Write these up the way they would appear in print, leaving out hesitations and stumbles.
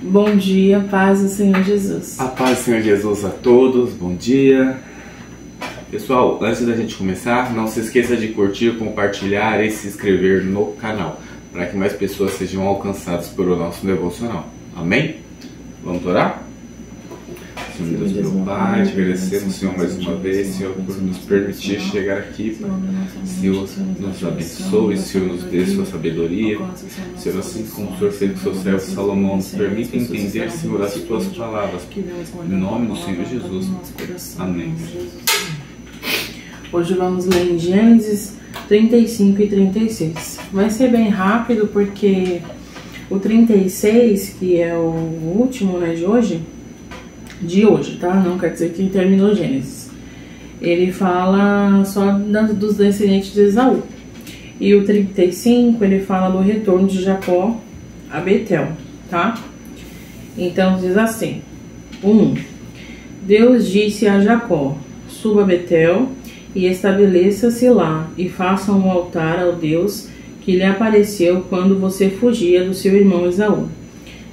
Bom dia, paz do Senhor Jesus. A paz do Senhor Jesus a todos, bom dia. Pessoal, antes da gente começar, não se esqueça de curtir, compartilhar e se inscrever no canal, para que mais pessoas sejam alcançadas pelo nosso devocional. Amém? Vamos orar? Senhor Deus, meu Pai, te agradecemos, Senhor, mais uma vez, Senhor, por nos permitir chegar aqui, Pai. Senhor, nos abençoe, Senhor, nos dê sua sabedoria. Senhor, assim como o Senhor fez com o seu servo Salomão, nos permita entender, Senhor, as tuas palavras. Em nome do Senhor Jesus. Amém. Hoje vamos ler em Gênesis 35 e 36. Vai ser bem rápido porque o 36, que é o último, né, de hoje, tá? Não quer dizer que terminou Gênesis. Ele fala só dos descendentes de Esaú. E o 35, ele fala do retorno de Jacó a Betel, tá? Então diz assim: 1. Deus disse a Jacó: suba a Betel e estabeleça-se lá, e faça um altar ao Deus que lhe apareceu quando você fugia do seu irmão Esaú.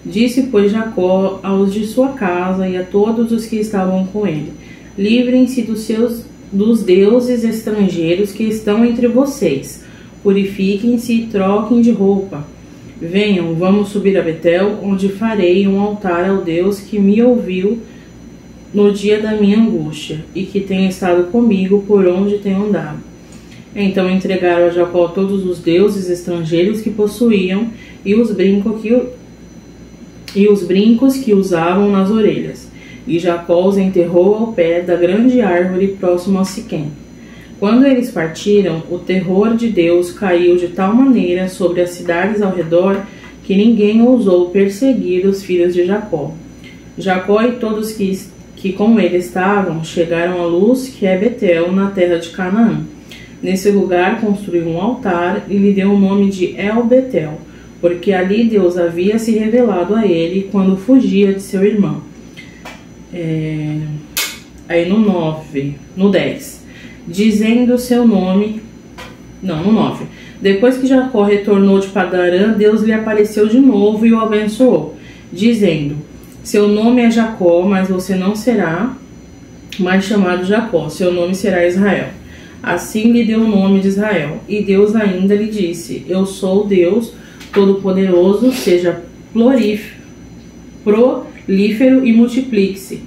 Disse, pois, Jacó aos de sua casa e a todos os que estavam com ele: livrem-se dos deuses estrangeiros que estão entre vocês, purifiquem-se e troquem de roupa. Venham, vamos subir a Betel, onde farei um altar ao Deus que me ouviu no dia da minha angústia, e que tem estado comigo por onde tenho andado. Então entregaram a Jacó todos os deuses estrangeiros que possuíam e os brincos que usavam nas orelhas. E Jacó os enterrou ao pé da grande árvore próximo a Siquém. Quando eles partiram, o terror de Deus caiu de tal maneira sobre as cidades ao redor que ninguém ousou perseguir os filhos de Jacó. Jacó e todos que com ele estavam chegaram à Luz, que é Betel, na terra de Canaã. Nesse lugar construiu um altar e lhe deu o nome de El-Betel, porque ali Deus havia se revelado a ele quando fugia de seu irmão. Aí no 10, dizendo seu nome... Não, no 9. Depois que Jacó retornou de Padarã, Deus lhe apareceu de novo e o abençoou, dizendo: seu nome é Jacó, mas você não será mais chamado Jacó, seu nome será Israel. Assim lhe deu o nome de Israel. E Deus ainda lhe disse: eu sou Deus Todo-Poderoso, seja prolífero e multiplique-se.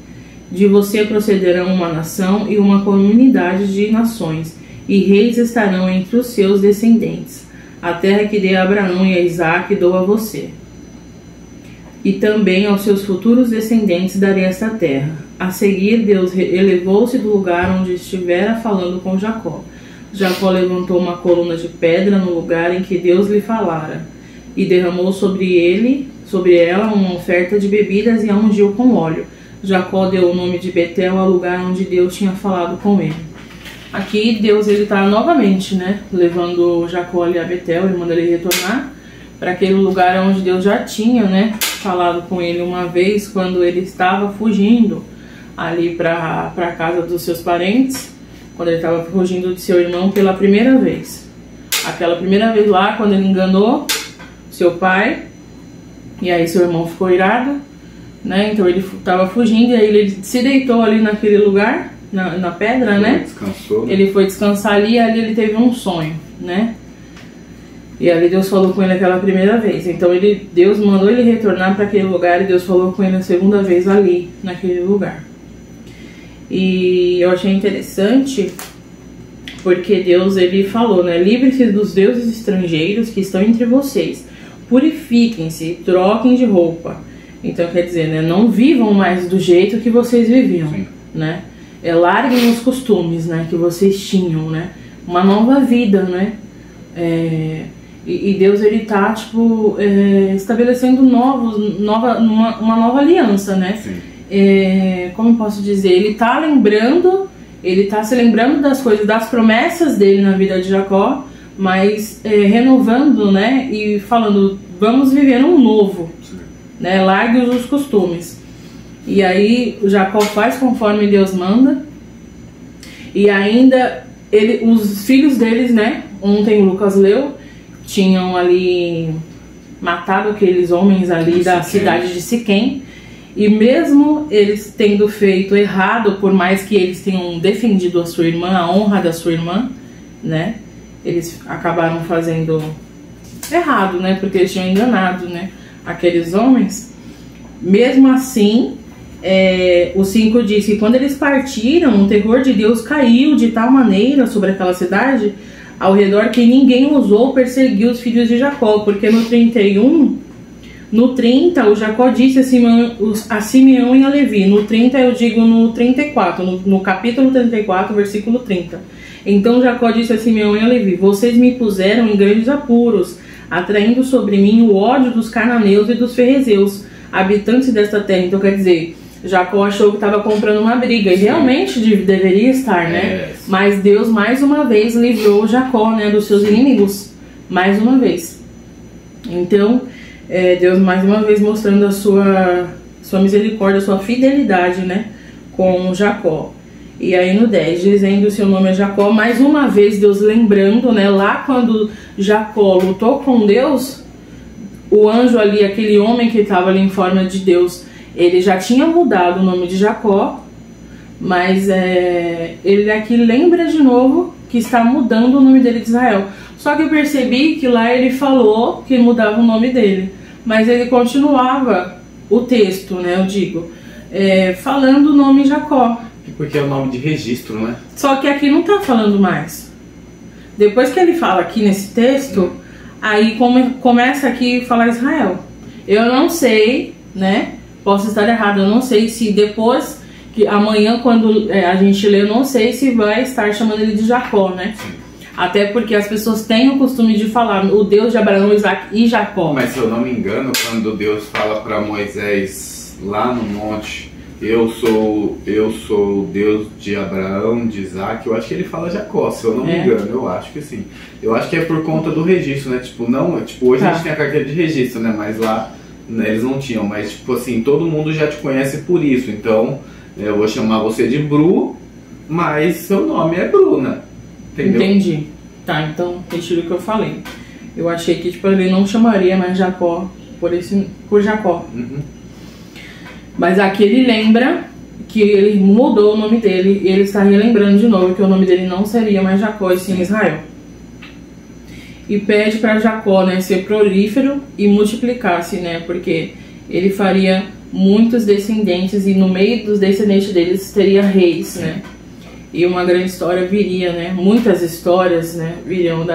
De você procederão uma nação e uma comunidade de nações, e reis estarão entre os seus descendentes. A terra que dei a Abraão e a Isaque dou a você. E também aos seus futuros descendentes darei esta terra. A seguir, Deus elevou-se do lugar onde estivera falando com Jacó. Jacó levantou uma coluna de pedra no lugar em que Deus lhe falara, e derramou sobre ela uma oferta de bebidas e a ungiu com óleo. Jacó deu o nome de Betel ao lugar onde Deus tinha falado com ele. Aqui Deus está novamente, né, levando Jacó ali a Betel, ele manda ele retornar para aquele lugar onde Deus já tinha, né, falado com ele uma vez, quando ele estava fugindo ali para a casa dos seus parentes, quando ele estava fugindo de seu irmão pela primeira vez. Aquela primeira vez lá, quando ele enganou seu pai, e aí seu irmão ficou irado, né? Então ele estava fugindo e aí ele se deitou ali naquele lugar, na pedra, né? Descansou. Ele foi descansar ali e ali ele teve um sonho, né? E ali Deus falou com ele aquela primeira vez. Então Deus mandou ele retornar para aquele lugar e Deus falou com ele a segunda vez ali, naquele lugar. E eu achei interessante porque Deus, ele falou, né? Livre-se dos deuses estrangeiros que estão entre vocês. Purifiquem-se, troquem de roupa. Então quer dizer, né? Não vivam mais do jeito que vocês viviam, sim, né? Larguem os costumes, né? Que vocês tinham, né? Uma nova vida, né? E Deus, ele tá, tipo, estabelecendo uma nova aliança, né? Como eu posso dizer? Ele tá se lembrando das coisas, das promessas dele na vida de Jacó, mas renovando, né? E falando, vamos viver um novo, né? Largue os costumes. E aí o Jacó faz conforme Deus manda. E ainda os filhos deles, né? Ontem o Lucas leu, tinham ali matado aqueles homens ali da cidade de Siquém. E mesmo eles tendo feito errado, por mais que eles tenham defendido a sua irmã, a honra da sua irmã, né? Eles acabaram fazendo errado, né? Porque eles tinham enganado, né? Aqueles homens. Mesmo assim, o 5 diz que quando eles partiram, o terror de Deus caiu de tal maneira sobre aquela cidade ao redor que ninguém ousou perseguir os filhos de Jacó, porque no 31, no 30, o Jacó disse a Simeão e a Levi. No 30 eu digo no 34, no capítulo 34, versículo 30. Então Jacó disse a Simeão e a Levi: vocês me puseram em grandes apuros, atraindo sobre mim o ódio dos cananeus e dos ferrezeus, habitantes desta terra. Então quer dizer, Jacó achou que estava comprando uma briga, e realmente deveria estar, né? Mas Deus mais uma vez livrou Jacó, né, dos seus inimigos, mais uma vez. Então Deus mais uma vez mostrando a sua misericórdia, a sua fidelidade, né, com Jacó. E aí no 10, dizendo o seu nome é Jacó, mais uma vez Deus lembrando, né, lá quando Jacó lutou com Deus, o anjo ali, aquele homem que estava ali em forma de Deus, ele já tinha mudado o nome de Jacó, mas ele aqui lembra de novo que está mudando o nome dele de Israel. Só que eu percebi que lá ele falou que mudava o nome dele, mas ele continuava o texto, né, eu digo, falando o nome Jacó. Porque é o nome de registro, né? Só que aqui não tá falando mais. Depois que ele fala aqui nesse texto, aí começa aqui a falar Israel. Eu não sei, né, posso estar errado, eu não sei se depois, que amanhã quando a gente lê, eu não sei se vai estar chamando ele de Jacó, né? Sim. Até porque as pessoas têm o costume de falar o Deus de Abraão, Isaac e Jacó. Mas se eu não me engano, quando Deus fala para Moisés lá no monte, eu sou o Deus de Abraão, de Isaac, eu acho que ele fala Jacó, se eu não me engano, eu acho que sim. Eu acho que é por conta do registro, né? Tipo, hoje a gente tem a carteira de registro, né? Mas lá, né, eles não tinham, mas tipo assim, todo mundo já te conhece por isso, então eu vou chamar você de Bru, mas seu nome é Bruna. Entendeu? Entendi. Tá, então retiro o que eu falei. Eu achei que tipo, ele não chamaria mais Jacó por Jacó. Mas aqui ele lembra que ele mudou o nome dele e ele está relembrando de novo que o nome dele não seria mais Jacó e sim Israel. E pede para Jacó, né, ser prolífero e multiplicar-se, né, porque ele faria muitos descendentes e no meio dos descendentes deles teria reis, né. E uma grande história viria, né? Muitas histórias, né, viriam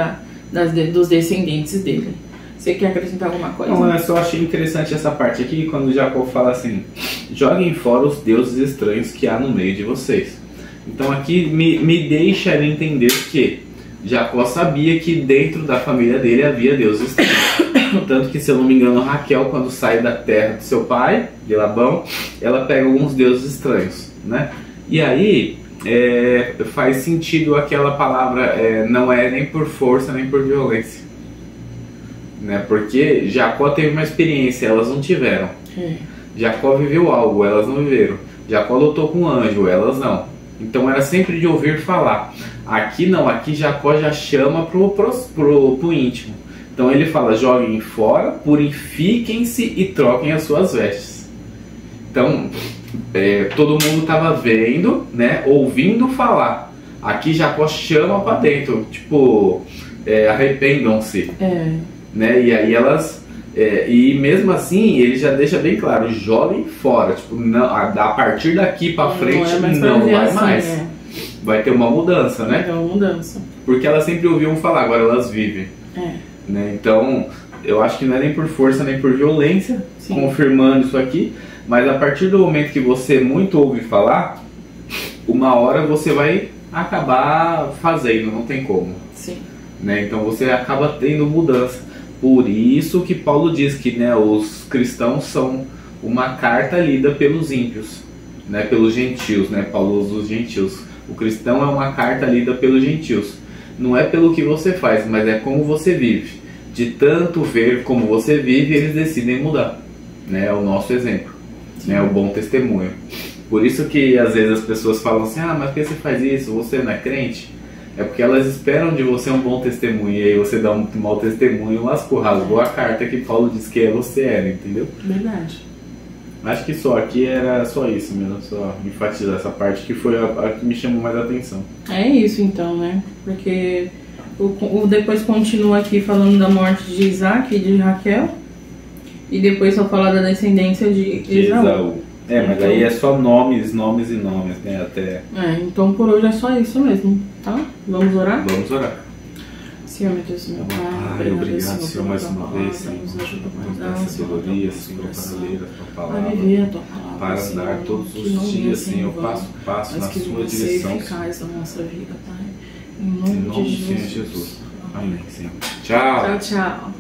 dos descendentes dele. Você quer acrescentar alguma coisa? Não, eu só achei interessante essa parte aqui, quando Jacó fala assim: joguem fora os deuses estranhos que há no meio de vocês. Então aqui me deixa entender que Jacó sabia que dentro da família dele havia deuses estranhos. Tanto que, se eu não me engano, Raquel, quando sai da terra do seu pai, de Labão, ela pega alguns deuses estranhos, né? E aí faz sentido aquela palavra, não é nem por força nem por violência, né? Porque Jacó teve uma experiência, elas não tiveram. Jacó viveu algo, elas não viveram. Jacó lutou com um anjo, elas não. Então era sempre de ouvir falar. Aqui não, aqui Jacó já chama pro íntimo. Então ele fala: joguem fora, purifiquem-se e troquem as suas vestes. Então todo mundo estava vendo, né, ouvindo falar. Aqui Jacó chama para dentro, tipo, arrependam-se, né? E aí elas, e mesmo assim ele já deixa bem claro: joguem fora, tipo, não, a partir daqui para frente não vai assim, mais. Vai ter uma mudança, né? Vai ter uma mudança. Porque elas sempre ouviam falar, agora elas vivem. Né? Então, eu acho que não é nem por força nem por violência, confirmando isso aqui. Mas a partir do momento que você muito ouve falar, uma hora você vai acabar fazendo, não tem como. Né? Então você acaba tendo mudança. Por isso que Paulo diz que, né, os cristãos são uma carta lida pelos ímpios, né, pelos gentios, né? Paulo usa os gentios. O cristão é uma carta lida pelos gentios. Não é pelo que você faz, mas é como você vive. De tanto ver como você vive, eles decidem mudar. Né? É o nosso exemplo. Né? O bom testemunho. Por isso que às vezes as pessoas falam assim: ah, mas por que você faz isso? Você não é crente? É porque elas esperam de você um bom testemunho, e aí você dá um mau testemunho, lascou, rasgou a carta que Paulo disse que você era, entendeu? Verdade. Acho que só aqui era só isso mesmo, só enfatizar essa parte que foi a que me chamou mais a atenção. É isso então, né? Porque depois continua aqui falando da morte de Isaac e de Raquel. E depois só fala da descendência de Esaú. É, mas então, aí é só nomes, né? Até... então por hoje é só isso mesmo, tá? Vamos orar? Vamos orar. Senhor, meu Deus, meu Pai, obrigado, Senhor, mais uma vez, Senhor. Nos ajuda Nos dá sabedoria, Senhor, para ler a Tua palavra, a viver a Tua palavra, para andar todos os dias, Senhor, passo a passo na Sua direção. Eficaz na nossa vida, Pai. Em Em nome nome de do Senhor Jesus. Jesus. Amém, Senhor. Tchau. Tchau, tchau.